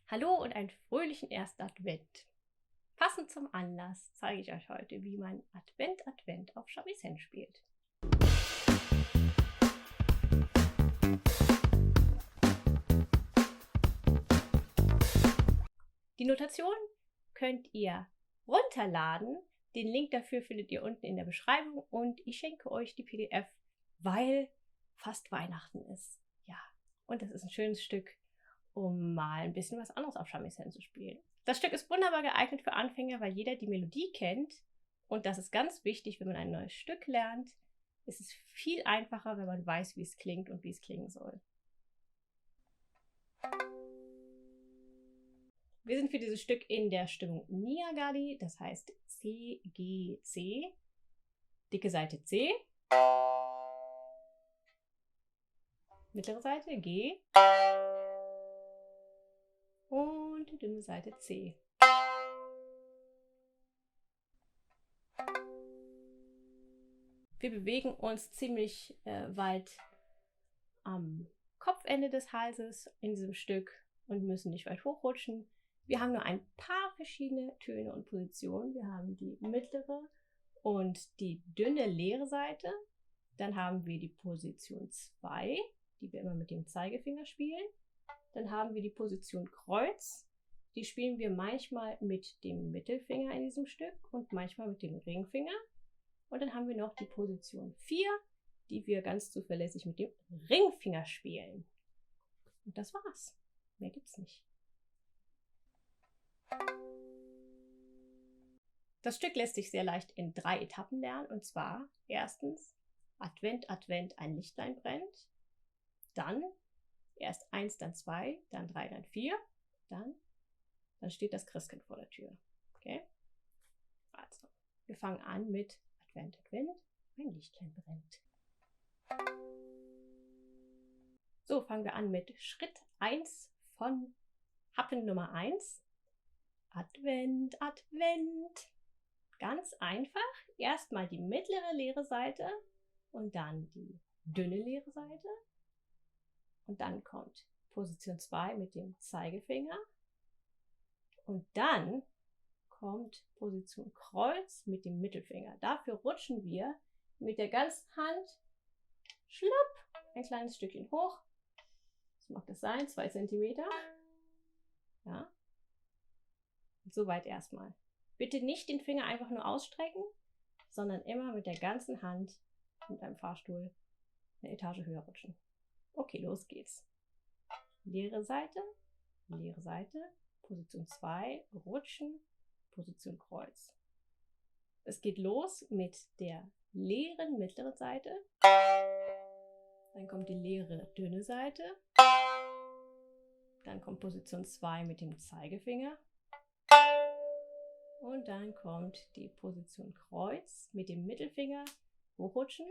Hallo und einen fröhlichen ersten Advent. Passend zum Anlass zeige ich euch heute, wie man Advent auf Shamisen spielt. Die Notation könnt ihr runterladen. Den Link dafür findet ihr unten in der Beschreibung und ich schenke euch die PDF, weil fast Weihnachten ist. Ja, und das ist ein schönes Stück, um mal ein bisschen was anderes auf Shamisen zu spielen. Das Stück ist wunderbar geeignet für Anfänger, weil jeder die Melodie kennt. Und das ist ganz wichtig, wenn man ein neues Stück lernt. Es ist viel einfacher, wenn man weiß, wie es klingt und wie es klingen soll. Wir sind für dieses Stück in der Stimmung Niagari, das heißt C, G, C, dicke Seite C, mittlere Seite G und die dünne Seite C. Wir bewegen uns ziemlich weit am Kopfende des Halses in diesem Stück und müssen nicht weit hochrutschen. Wir haben nur ein paar verschiedene Töne und Positionen. Wir haben die mittlere und die dünne leere Seite. Dann haben wir die Position 2, die wir immer mit dem Zeigefinger spielen. Dann haben wir die Position Kreuz. Die spielen wir manchmal mit dem Mittelfinger in diesem Stück und manchmal mit dem Ringfinger. Und dann haben wir noch die Position 4, die wir ganz zuverlässig mit dem Ringfinger spielen. Und das war's. Mehr gibt's nicht. Das Stück lässt sich sehr leicht in 3 Etappen lernen. Und zwar erstens Advent, Advent, ein Lichtlein brennt. Dann erst 1, dann 2, dann 3, dann 4. Dann steht das Christkind vor der Tür. Okay? Also, wir fangen an mit Advent, Advent, ein Lichtlein brennt. So, fangen wir an mit Schritt 1 von Happen Nummer 1. Advent, Advent. Ganz einfach. Erstmal die mittlere leere Seite und dann die dünne leere Seite. Und dann kommt Position 2 mit dem Zeigefinger. Und dann kommt Position Kreuz mit dem Mittelfinger. Dafür rutschen wir mit der ganzen Hand schlupp ein kleines Stückchen hoch. Was mag das sein? 2 cm. Ja. Soweit erstmal. Bitte nicht den Finger einfach nur ausstrecken, sondern immer mit der ganzen Hand mit einem Fahrstuhl eine Etage höher rutschen. Okay, los geht's. Leere Seite, Position 2, rutschen, Position Kreuz. Es geht los mit der leeren mittleren Seite. Dann kommt die leere dünne Seite. Dann kommt Position 2 mit dem Zeigefinger. Und dann kommt die Position Kreuz mit dem Mittelfinger hochrutschen.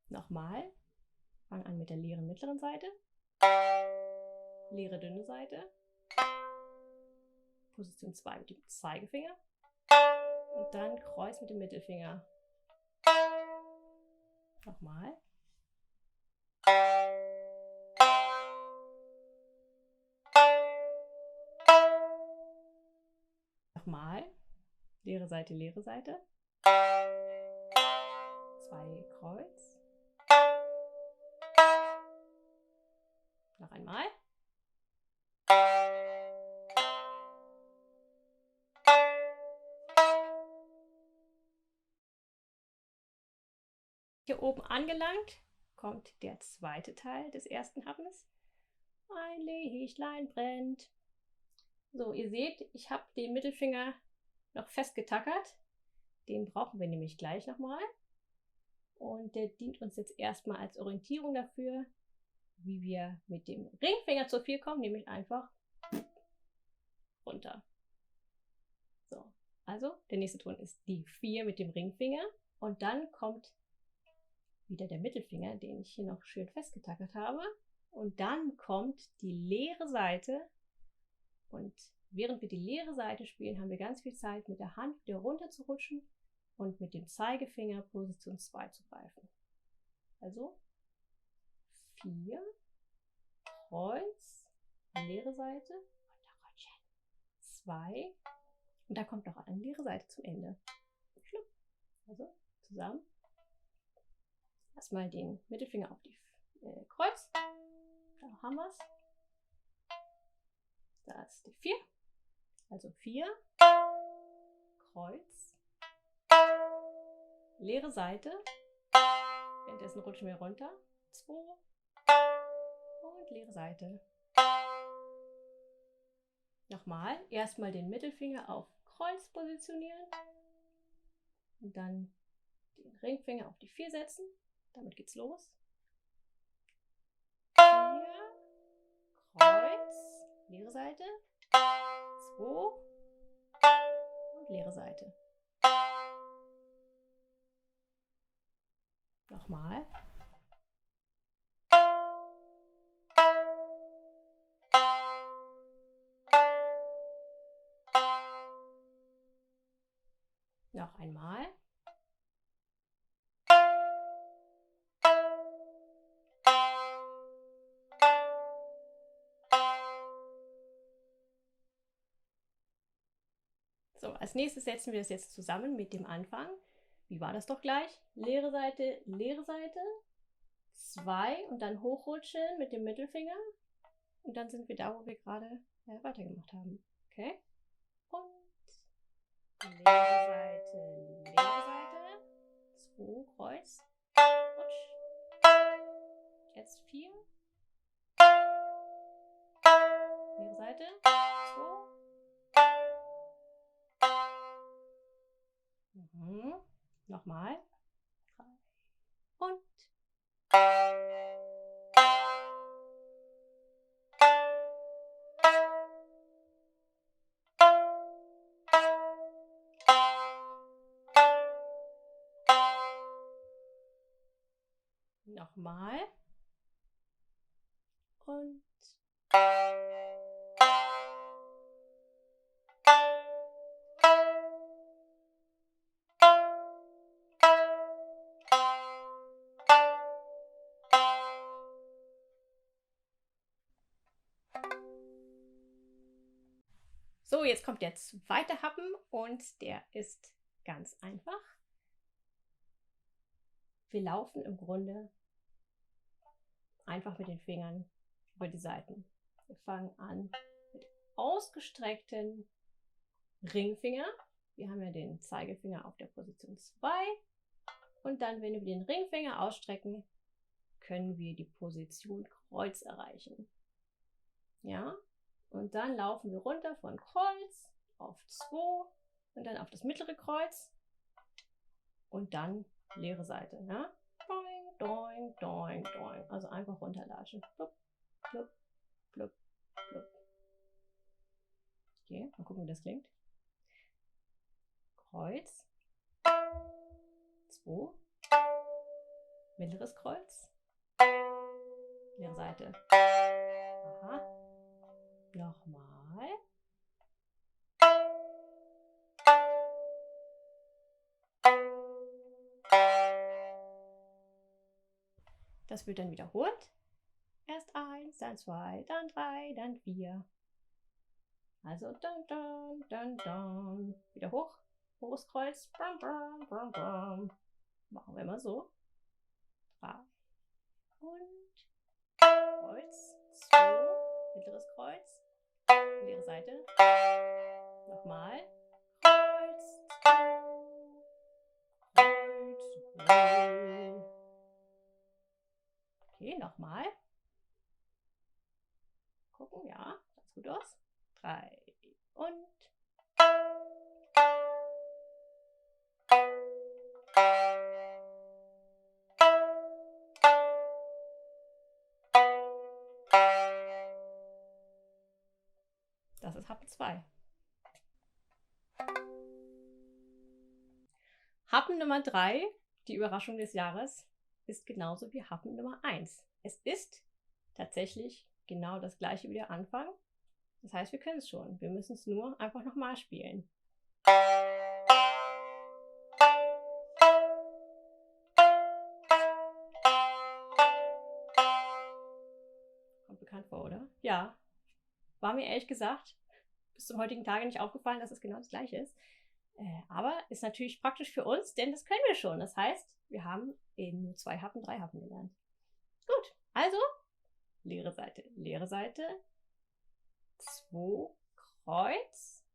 Nochmal. Fang an mit der leeren mittleren Seite. Leere dünne Seite. Position 2 mit dem Zeigefinger. Und dann Kreuz mit dem Mittelfinger. Nochmal. Nochmal. Leere Seite, leere Seite. 2 Kreuz. Noch einmal. Hier oben angelangt kommt der zweite Teil des ersten Happens. Ein Lichtlein brennt. So, ihr seht, ich habe den Mittelfinger noch fest getackert. Den brauchen wir nämlich gleich nochmal. Und der dient uns jetzt erstmal als Orientierung dafür, wie wir mit dem Ringfinger zur 4 kommen, nämlich einfach runter. So, also der nächste Ton ist die 4 mit dem Ringfinger. Und dann kommt wieder der Mittelfinger, den ich hier noch schön festgetackert habe. Und dann kommt die leere Seite. Und während wir die leere Seite spielen, haben wir ganz viel Zeit, mit der Hand wieder runter zu rutschen und mit dem Zeigefinger Position 2 zu greifen. Also 4, Kreuz, leere Seite, runterrutschen, 2 und dann kommt noch eine leere Seite zum Ende. Also zusammen. Erstmal den Mittelfinger auf die Kreuz. Da haben wir es. Da ist die 4. Also 4. Kreuz. Leere Seite. Währenddessen rutschen wir runter. 2. Und leere Seite. Nochmal. Erstmal den Mittelfinger auf Kreuz positionieren. Und dann den Ringfinger auf die 4 setzen. Damit geht's los. 4. Kreuz. Leere Seite. 2. Und leere Seite. Nochmal. Noch einmal. So, als nächstes setzen wir das jetzt zusammen mit dem Anfang. Wie war das doch gleich? Leere Seite, 2 und dann hochrutschen mit dem Mittelfinger. Und dann sind wir da, wo wir gerade weitergemacht haben. Okay? Und leere Seite, 2, Kreuz, rutsch. Jetzt 4. Leere Seite, 2. Nochmal. 3. Und. Nochmal. Und. So, jetzt kommt der zweite Happen und der ist ganz einfach. Wir laufen im Grunde einfach mit den Fingern über die Seiten. Wir fangen an mit ausgestreckten Ringfinger. Wir haben ja den Zeigefinger auf der Position 2. Und dann, wenn wir den Ringfinger ausstrecken, können wir die Position Kreuz erreichen. Ja? Und dann laufen wir runter von Kreuz auf 2 und dann auf das mittlere Kreuz und dann leere Seite. Ja? Doing, doing, doing, doing. Also einfach runterlatschen. Blub, blub, blub, blub. Okay, mal gucken, wie das klingt. Kreuz, 2, mittleres Kreuz, leere Seite. Aha. Nochmal. Das wird dann wiederholt. Erst 1, dann 2, dann 3, dann 4. Also dann, dann, dann, dann. Wieder hoch. Hohes Kreuz. Brum, brum, brum, brum. Machen wir mal so. 3. Und Kreuz. 2. Mittleres Kreuz. Leere Seite. Nochmal. Kreuz. 2. Kreuz. Okay, nochmal. Gucken, ja, sieht gut aus. 3 und. Das ist Happen 2. Happen Nummer 3, die Überraschung des Jahres, ist genauso wie Happen Nummer 1. Es ist tatsächlich genau das gleiche wie der Anfang. Das heißt, wir können es schon. Wir müssen es nur einfach nochmal spielen. Kommt bekannt vor, oder? Ja. war mir ehrlich gesagt bis zum heutigen Tage nicht aufgefallen, dass es genau das gleiche ist. Aber ist natürlich praktisch für uns, denn das können wir schon. Das heißt, wir haben in nur 2 Happen 3 Happen gelernt. Gut, also leere Seite, 2 Kreuz,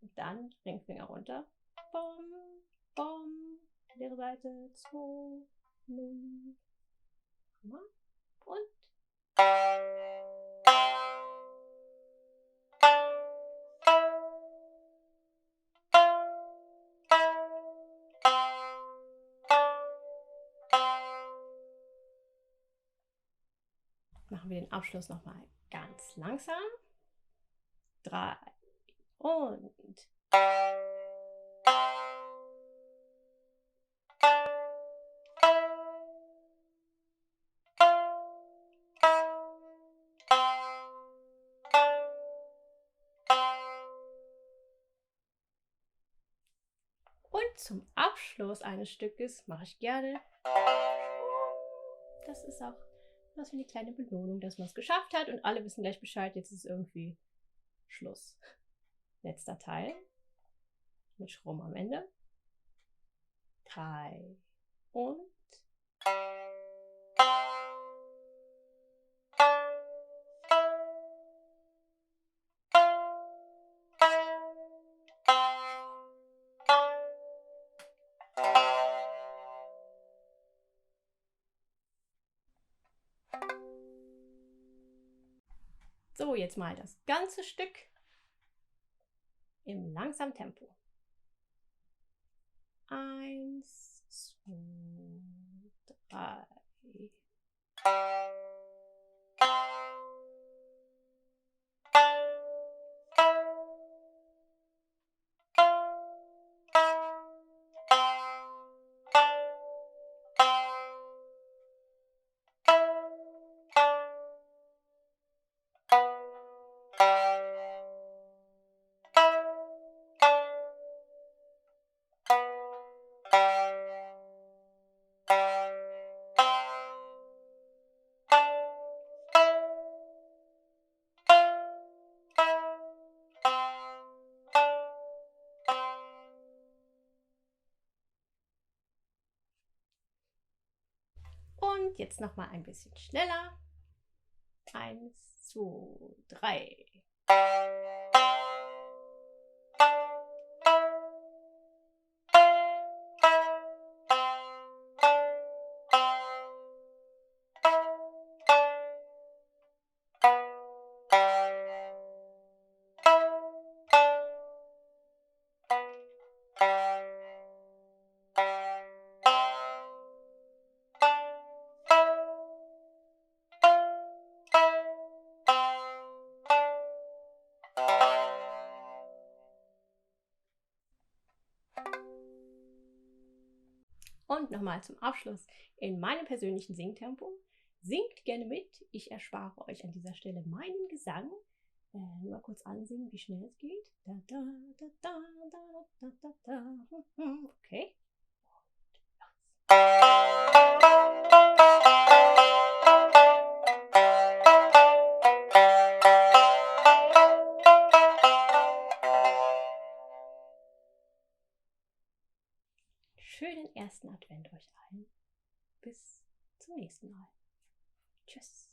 und dann Ringfinger runter. Bom, bom, leere Seite, 2, 0, und machen wir den Abschluss nochmal ganz langsam. 3 und zum Abschluss eines Stückes mache ich gerne. Das ist auch was wie eine kleine Belohnung, dass man es geschafft hat und alle wissen gleich Bescheid, jetzt ist irgendwie Schluss. Letzter Teil mit Schrumm am Ende. 3 und so, jetzt mal das ganze Stück im langsamen Tempo. 1, 2, 3. Und jetzt noch mal ein bisschen schneller. 1, 2, 3. Und nochmal zum Abschluss in meinem persönlichen Singtempo. Singt gerne mit. Ich erspare euch an dieser Stelle meinen Gesang. Nur mal kurz ansingen, wie schnell es geht. Da, da, da, da, da, da, da, da. Okay. Schönen ersten Advent euch allen. Bis zum nächsten Mal. Tschüss.